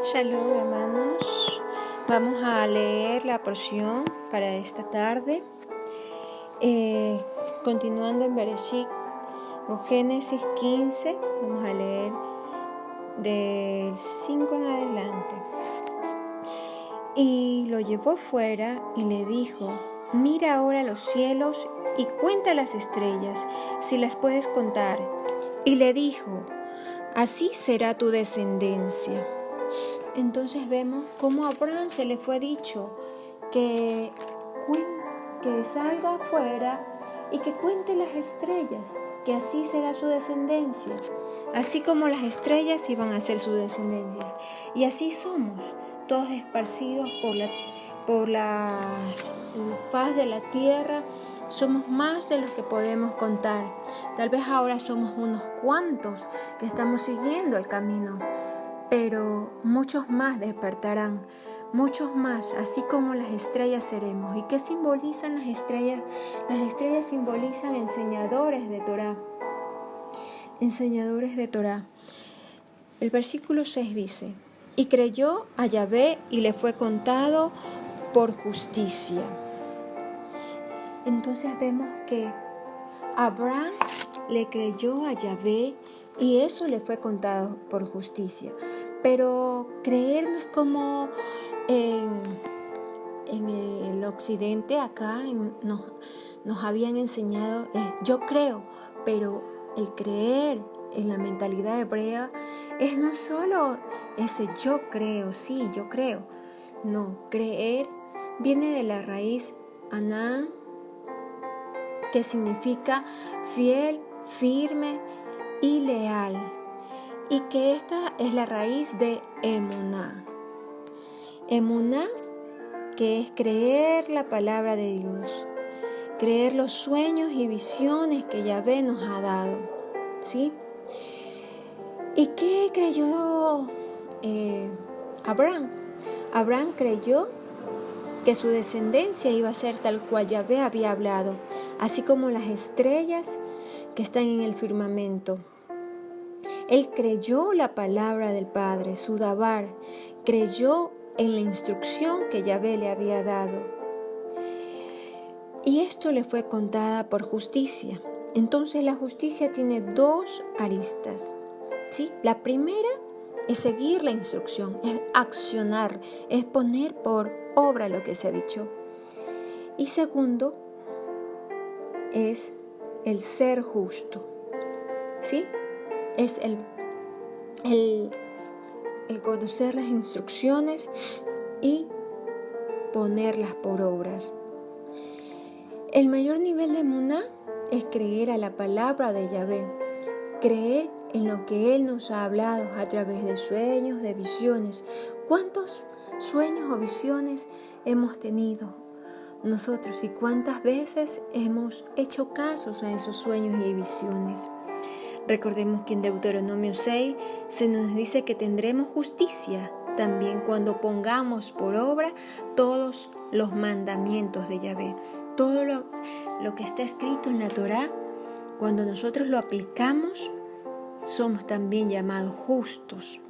Shalom, hermanos. Vamos a leer la porción para esta tarde. Continuando en Bereshit o Génesis 15, vamos a leer del 5 en adelante. Y lo llevó fuera y le dijo: mira ahora los cielos y cuenta las estrellas, si las puedes contar. Y le dijo: así será tu descendencia. Entonces vemos cómo a Abraham se le fue dicho que salga afuera y que cuente las estrellas, que así será su descendencia. Así como las estrellas iban a ser su descendencia. Y así somos, todos esparcidos por la faz de la tierra. Somos más de los que podemos contar. Tal vez ahora somos unos cuantos que estamos siguiendo el camino, pero muchos más despertarán, muchos más, así como las estrellas seremos. ¿Y qué simbolizan las estrellas? Las estrellas simbolizan enseñadores de Torá. Enseñadores de Torá. El versículo 6 dice: y creyó a Yahvé y le fue contado por justicia. Entonces vemos que Abraham le creyó a Yahvé y eso le fue contado por justicia. Pero creer no es como en el occidente, acá nos habían enseñado, yo creo, pero el creer en la mentalidad hebrea es no solo ese yo creo, sí, yo creo. No, creer viene de la raíz anán, que significa fiel, firme y leal. Y que esta es la raíz de emuná. Emuná, que es creer la palabra de Dios, creer los sueños y visiones que Yahvé nos ha dado, ¿sí? ¿Y qué creyó Abraham? Abraham creyó que su descendencia iba a ser tal cual Yahvé había hablado, así como las estrellas que están en el firmamento. Él creyó la palabra del Padre, su dabar, creyó en la instrucción que Yahvé le había dado. Y esto le fue contada por justicia. Entonces la justicia tiene dos aristas, ¿sí? La primera es seguir la instrucción, es accionar, es poner por obra lo que se ha dicho. Y segundo es el ser justo, ¿sí? Es el conocer las instrucciones y ponerlas por obras. El mayor nivel de emuná es creer a la palabra de Yahvé, creer en lo que Él nos ha hablado a través de sueños, de visiones. ¿Cuántos sueños o visiones hemos tenido nosotros y cuántas veces hemos hecho casos a esos sueños y visiones? Recordemos que en Deuteronomio 6 se nos dice que tendremos justicia también cuando pongamos por obra todos los mandamientos de Yahvé. Todo lo que está escrito en la Torá, cuando nosotros lo aplicamos, somos también llamados justos.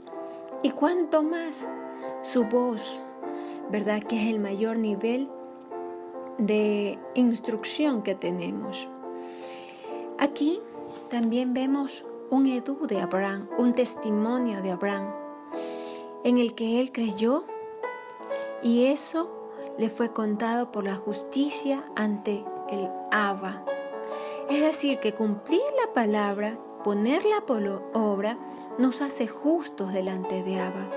Y cuánto más su voz, ¿verdad? Que es el mayor nivel de instrucción que tenemos. Aquí también vemos un edú de Abraham, un testimonio de Abraham, en el que él creyó y eso le fue contado por la justicia ante el Abba. Es decir, que cumplir la palabra, ponerla por obra, nos hace justos delante de Abba.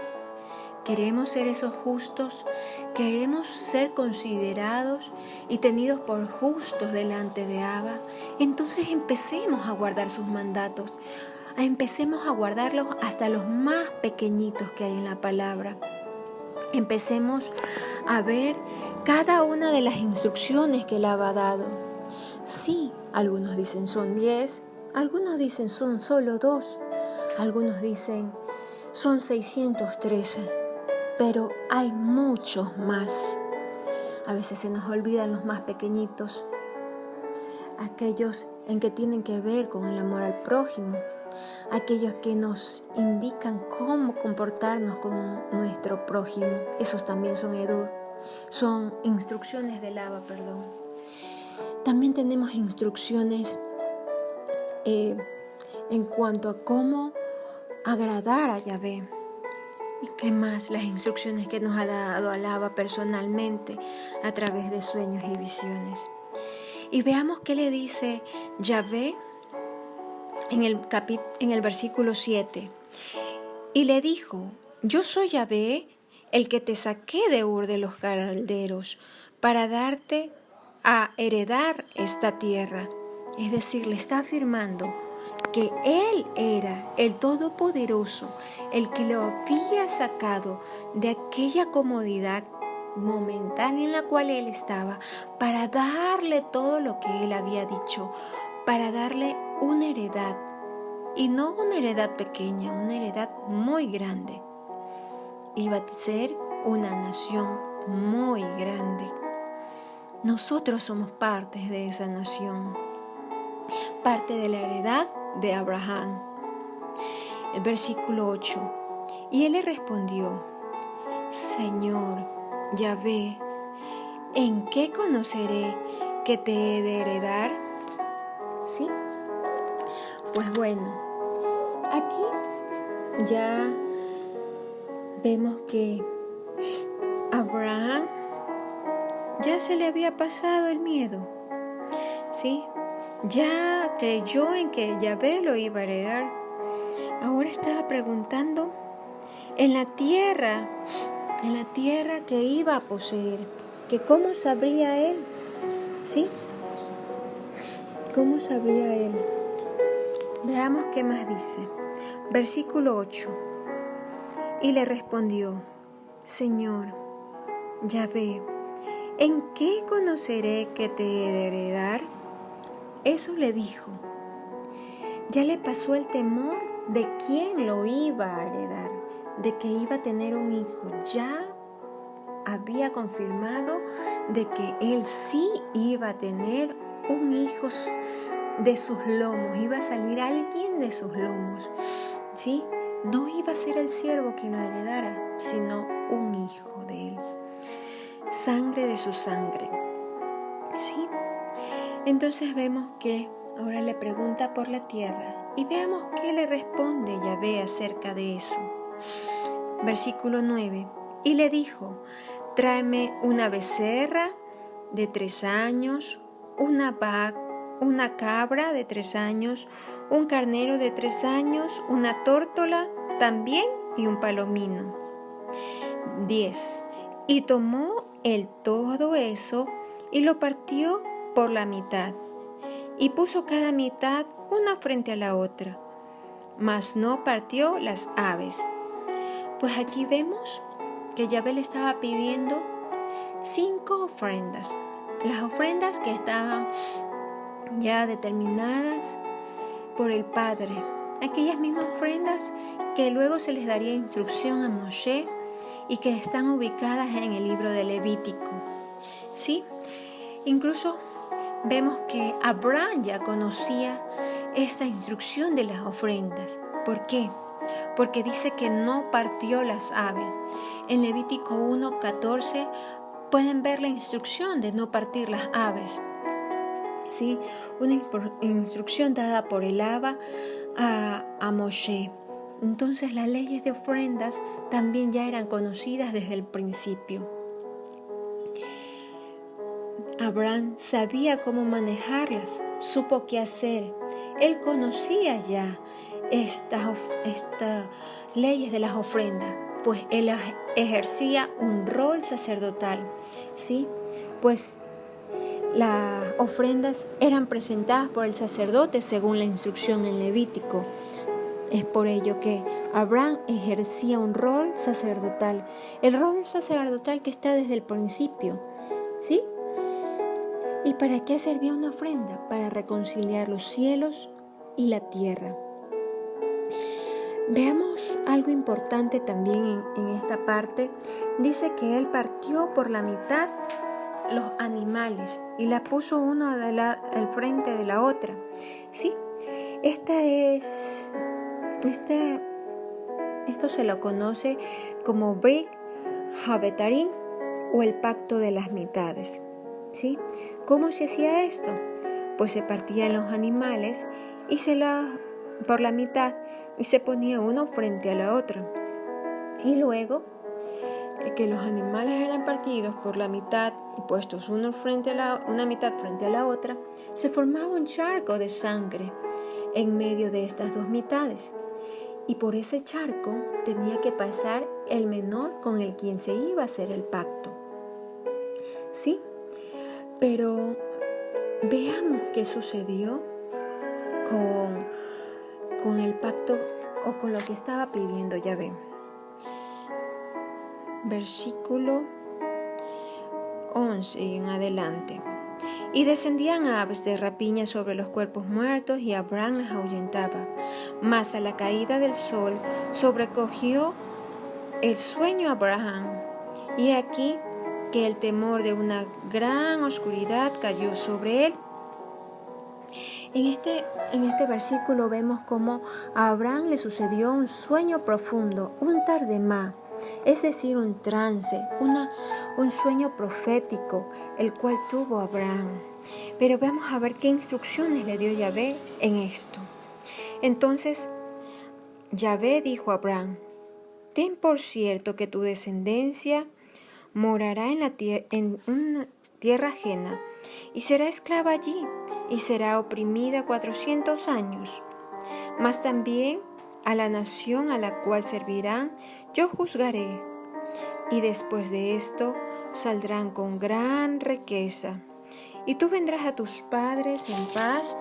¿Queremos ser esos justos? ¿Queremos ser considerados y tenidos por justos delante de Abba? Entonces empecemos a guardar sus mandatos. Empecemos a guardarlos hasta los más pequeñitos que hay en la palabra. Empecemos a ver cada una de las instrucciones que Él ha dado. Sí, algunos dicen son 10, algunos dicen son solo 2, algunos dicen son 613. Pero hay muchos más. A veces se nos olvidan los más pequeñitos, aquellos en que tienen que ver con el amor al prójimo, aquellos que nos indican cómo comportarnos con nuestro prójimo. Esos también son instrucciones del Abba, perdón. También tenemos instrucciones en cuanto a cómo agradar a Yahvé. ¿Y qué más? Las instrucciones que nos ha dado al Abba personalmente a través de sueños y visiones. Y veamos qué le dice Yahvé en el versículo 7. Y le dijo: yo soy Yahvé, el que te saqué de Ur de los Caldeos para darte a heredar esta tierra. Es decir, le está afirmando que Él era el Todopoderoso, el que lo había sacado de aquella comodidad momentánea en la cual Él estaba, para darle todo lo que Él había dicho, para darle una heredad, y no una heredad pequeña, una heredad muy grande. Iba a ser una nación muy grande. Nosotros somos partes de esa nación, parte de la heredad de Abraham. El versículo 8. Y él le respondió: Señor Yahvé, ¿en qué conoceré que te he de heredar? ¿Sí? Pues bueno, aquí ya vemos que Abraham ya se le había pasado el miedo, ¿sí? Ya creyó en que Yahvé lo iba a heredar. Ahora estaba preguntando en la tierra que iba a poseer, que cómo sabría él, ¿sí? ¿Cómo sabría él? Veamos qué más dice. Versículo 8. Y le respondió: Señor Yahvé, ¿en qué conoceré que te he de heredar? Eso le dijo. Ya le pasó el temor de quién lo iba a heredar, de que iba a tener un hijo. Ya había confirmado de que él sí iba a tener un hijo de sus lomos, iba a salir alguien de sus lomos, ¿sí? No iba a ser el siervo quien lo heredara, sino un hijo de él, sangre de su sangre, ¿sí? Entonces vemos que ahora le pregunta por la tierra y veamos qué le responde Yahvé acerca de eso. Versículo 9. Y le dijo: tráeme una becerra de 3 años, una cabra de 3 años, un carnero de 3 años, una tórtola también y un palomino. 10. Y tomó él todo eso y lo partió por la mitad, y puso cada mitad una frente a la otra, mas no partió las aves. Pues aquí vemos que Yahvé le estaba pidiendo 5 ofrendas, las ofrendas que estaban ya determinadas por el Padre, aquellas mismas ofrendas que luego se les daría instrucción a Moshe y que están ubicadas en el libro de Levítico, ¿sí? Incluso vemos que Abraham ya conocía esta instrucción de las ofrendas. ¿Por qué? Porque dice que no partió las aves. En Levítico 1:14 pueden ver la instrucción de no partir las aves, ¿sí? Una instrucción dada por el Abba a Moshe. Entonces las leyes de ofrendas también ya eran conocidas desde el principio. Abraham sabía cómo manejarlas, supo qué hacer. Él conocía ya estas leyes de las ofrendas, pues él ejercía un rol sacerdotal, ¿sí? Pues las ofrendas eran presentadas por el sacerdote según la instrucción en Levítico. Es por ello que Abraham ejercía un rol sacerdotal, el rol sacerdotal que está desde el principio, ¿sí? ¿Y para qué servía una ofrenda? Para reconciliar los cielos y la tierra. Veamos algo importante también en esta parte. Dice que él partió por la mitad los animales y la puso uno al frente de la otra, ¿sí? Esto se lo conoce como Brit Havetarim o el pacto de las mitades. ¿Sí? ¿Cómo se hacía esto? Pues se partían los animales por la mitad y se ponía uno frente a la otra. Y luego que los animales eran partidos por la mitad y puestos una mitad frente a la otra, se formaba un charco de sangre en medio de estas dos mitades. Y por ese charco tenía que pasar el menor con el quien se iba a hacer el pacto. ¿Sí? Pero veamos qué sucedió con el pacto o con lo que estaba pidiendo Yahvé. Versículo 11 en adelante. Y descendían aves de rapiña sobre los cuerpos muertos y Abraham las ahuyentaba. Mas a la caída del sol sobrecogió el sueño a Abraham. Y aquí que el temor de una gran oscuridad cayó sobre él. En este versículo vemos cómo a Abraham le sucedió un sueño profundo, un tardemá, es decir, un trance, un sueño profético, el cual tuvo Abraham. Pero vamos a ver qué instrucciones le dio Yahvé en esto. Entonces, Yahvé dijo a Abraham: ten por cierto que tu descendencia morará en una tierra ajena y será esclava allí y será oprimida 400 años. Mas también a la nación a la cual servirán yo juzgaré, y después de esto saldrán con gran riqueza. Y tú vendrás a tus padres en paz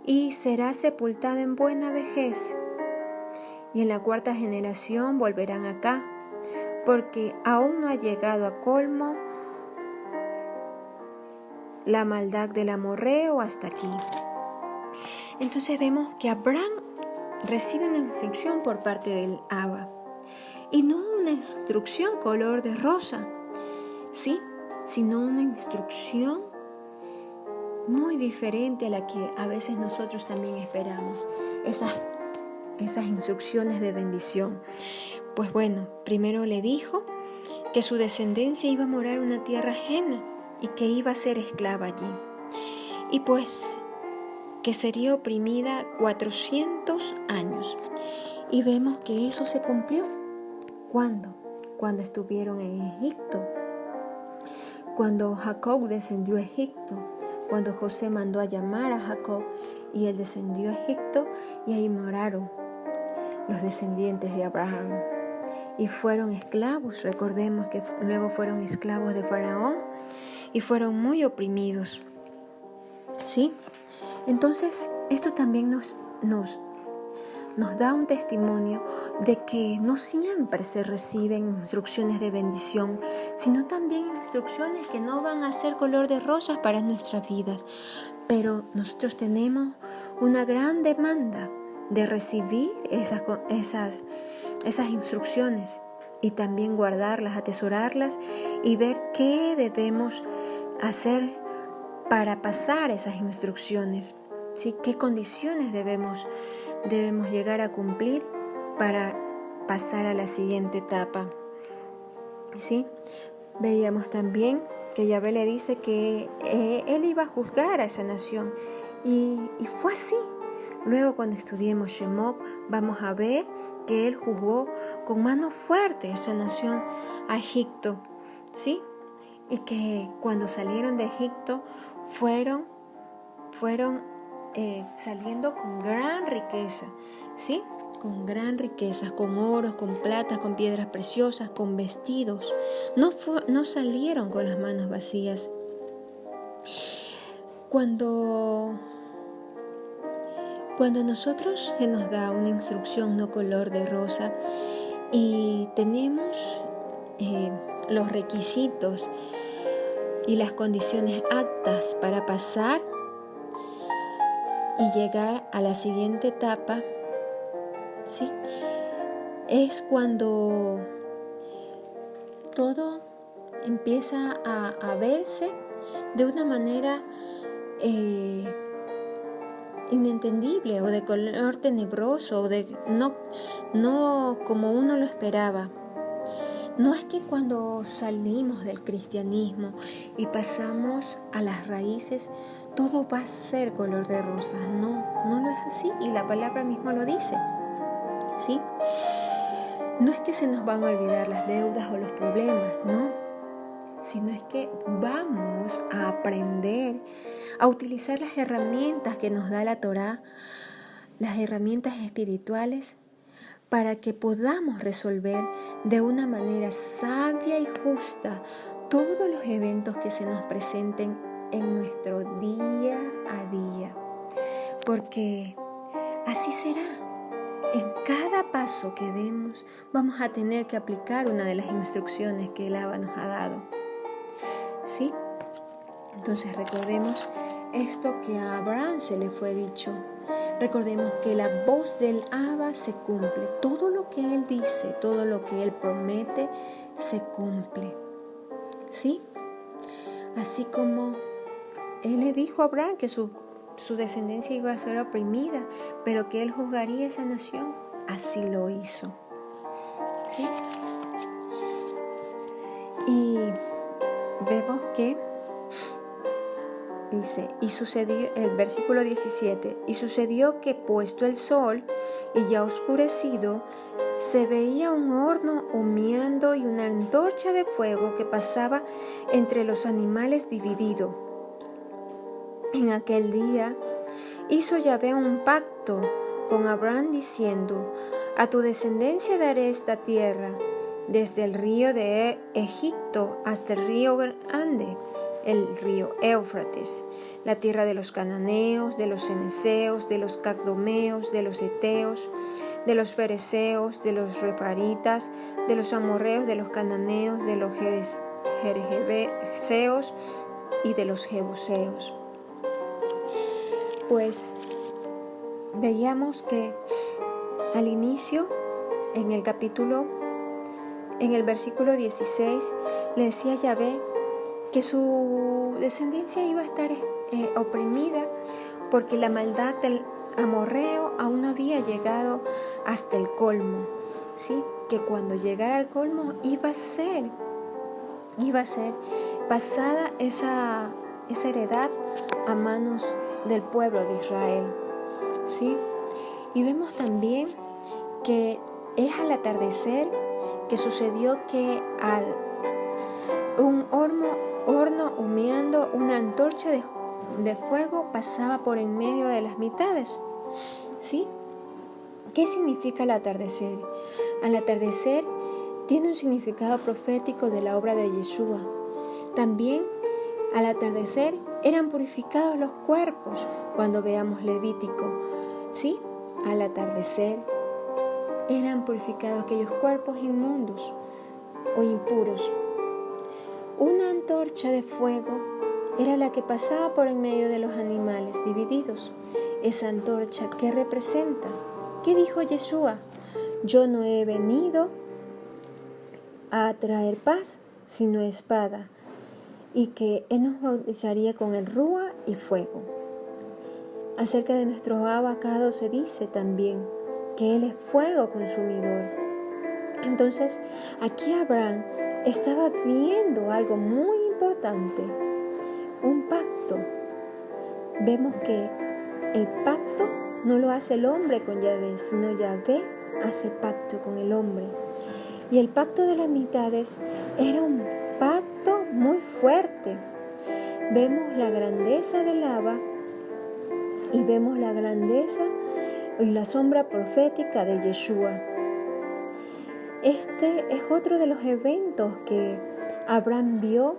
y serás sepultado en buena vejez. Y en la cuarta generación volverán acá, porque aún no ha llegado a colmo la maldad del amorreo hasta aquí. Entonces vemos que Abraham recibe una instrucción por parte del Abba, y no una instrucción color de rosa, ¿sí? Sino una instrucción muy diferente a la que a veces nosotros también esperamos, esas instrucciones de bendición. Pues bueno, primero le dijo que su descendencia iba a morar en una tierra ajena y que iba a ser esclava allí. Y pues que sería oprimida 400 años. Y vemos que eso se cumplió. ¿Cuándo? Cuando estuvieron en Egipto. Cuando Jacob descendió a Egipto. Cuando José mandó a llamar a Jacob y él descendió a Egipto, y ahí moraron los descendientes de Abraham. Y fueron esclavos. Recordemos que luego fueron esclavos de Faraón y fueron muy oprimidos. ¿Sí? Entonces, esto también nos da un testimonio de que no siempre se reciben instrucciones de bendición, sino también instrucciones que no van a ser color de rosas para nuestras vidas. Pero nosotros tenemos una gran demanda de recibir esas instrucciones y también guardarlas, atesorarlas y ver qué debemos hacer para pasar esas instrucciones, ¿sí? ¿Qué condiciones debemos llegar a cumplir para pasar a la siguiente etapa? ¿Sí? Veíamos también que Yahvé le dice que él iba a juzgar a esa nación y fue así. Luego, cuando estudiemos Shemot, vamos a ver que él juzgó con mano fuerte esa nación a Egipto, ¿sí? Y que cuando salieron de Egipto fueron saliendo con gran riqueza, ¿sí? Con gran riqueza, con oro, con plata, con piedras preciosas, con vestidos. No salieron con las manos vacías. Cuando nosotros se nos da una instrucción no color de rosa y tenemos los requisitos y las condiciones aptas para pasar y llegar a la siguiente etapa, ¿sí? Es cuando todo empieza a verse de una manera inentendible o de color tenebroso o de no como uno lo esperaba. No es que cuando salimos del cristianismo y pasamos a las raíces, todo va a ser color de rosa. No lo es así y la palabra mismo lo dice. ¿Sí? No es que se nos van a olvidar las deudas o los problemas, no, sino es que vamos a aprender a utilizar las herramientas que nos da la Torá, las herramientas espirituales, para que podamos resolver de una manera sabia y justa todos los eventos que se nos presenten en nuestro día a día. Porque así será. En cada paso que demos vamos a tener que aplicar una de las instrucciones que el Abba nos ha dado. ¿Sí? Entonces recordemos esto que a Abraham se le fue dicho. Recordemos que la voz del Abba se cumple. Todo lo que Él dice, todo lo que Él promete, se cumple. ¿Sí? Así como Él le dijo a Abraham que su descendencia iba a ser oprimida, pero que Él juzgaría esa nación, así lo hizo. ¿Sí? Y vemos que dice, y sucedió, el versículo 17, y sucedió que puesto el sol y ya oscurecido, se veía un horno humeando y una antorcha de fuego que pasaba entre los animales dividido. En aquel día hizo Yahvé un pacto con Abraham diciendo, a tu descendencia daré esta tierra, desde el río de Egipto hasta el río grande, el río Éufrates, la tierra de los cananeos, de los ceneseos, de los cagdomeos, de los eteos, de los fereceos, de los reparitas, de los amorreos, de los cananeos, de los jerjeseos y de los jebuseos. Pues veíamos que al inicio, en el versículo 16, le decía Yahvé que su descendencia iba a estar oprimida porque la maldad del amorreo aún no había llegado hasta el colmo, ¿sí? Que cuando llegara al colmo iba a ser pasada esa heredad a manos del pueblo de Israel, ¿sí? Y vemos también que es al atardecer que sucedió que al un horno humeando, una antorcha de fuego pasaba por en medio de las mitades, ¿sí? ¿Qué significa el atardecer? Al atardecer tiene un significado profético de la obra de Yeshua. También al atardecer eran purificados los cuerpos cuando veamos Levítico, ¿sí? Al atardecer eran purificados aquellos cuerpos inmundos o impuros. Una antorcha de fuego era la que pasaba por en medio de los animales divididos. Esa antorcha, ¿qué representa? ¿Qué dijo Yeshua? Yo no he venido a traer paz, sino espada, y que Él nos bautizaría con el Rúa y fuego. Acerca de nuestro abacado se dice también que Él es fuego consumidor. Entonces, aquí Abraham estaba viendo algo muy importante, un pacto. Vemos que el pacto no lo hace el hombre con Yahvé, sino Yahvé hace pacto con el hombre. Y el pacto de las mitades era un pacto muy fuerte. Vemos la grandeza del Abba y vemos la grandeza y la sombra profética de Yeshua. Este es otro de los eventos que Abraham vio,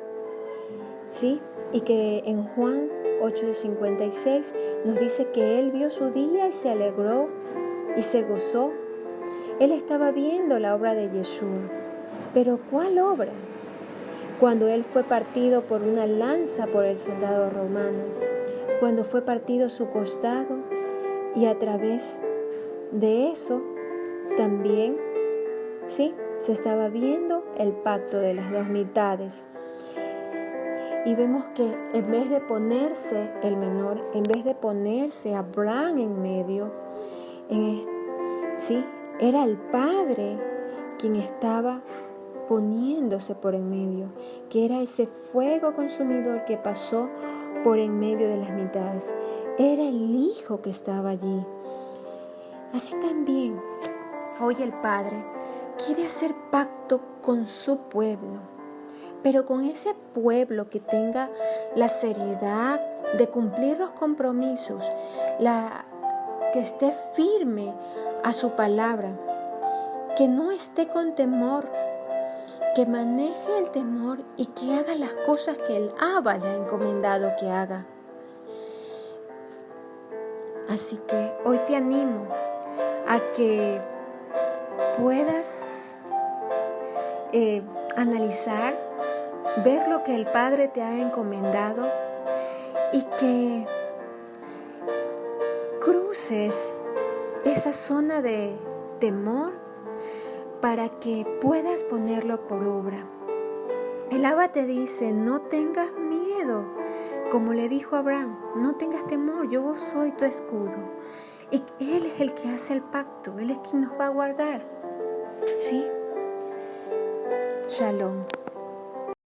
¿sí? Y que en Juan 8:56 nos dice que él vio su día y se alegró y se gozó. Él estaba viendo la obra de Yeshua. ¿Pero cuál obra? Cuando él fue partido por una lanza por el soldado romano, cuando fue partido su costado, y a través de eso también, ¿sí?, se estaba viendo el pacto de las dos mitades. Y vemos que en vez de ponerse el menor, en vez de ponerse Abraham en medio, ¿sí? Era el padre quien estaba poniéndose por en medio, que era ese fuego consumidor que pasó por en medio de las mitades. Era el hijo que estaba allí. Así también, hoy el Padre quiere hacer pacto con su pueblo, pero con ese pueblo que tenga la seriedad de cumplir los compromisos, que esté firme a su palabra, que no esté con temor, que maneje el temor y que haga las cosas que el Abba le ha encomendado que haga. Así que hoy te animo a que puedas analizar, ver lo que el Padre te ha encomendado y que cruces esa zona de temor para que puedas ponerlo por obra. El Abba te dice, no tengas miedo, como le dijo a Abraham, no tengas temor, yo soy tu escudo. Y Él es el que hace el pacto, Él es quien nos va a guardar. ¿Sí? Shalom.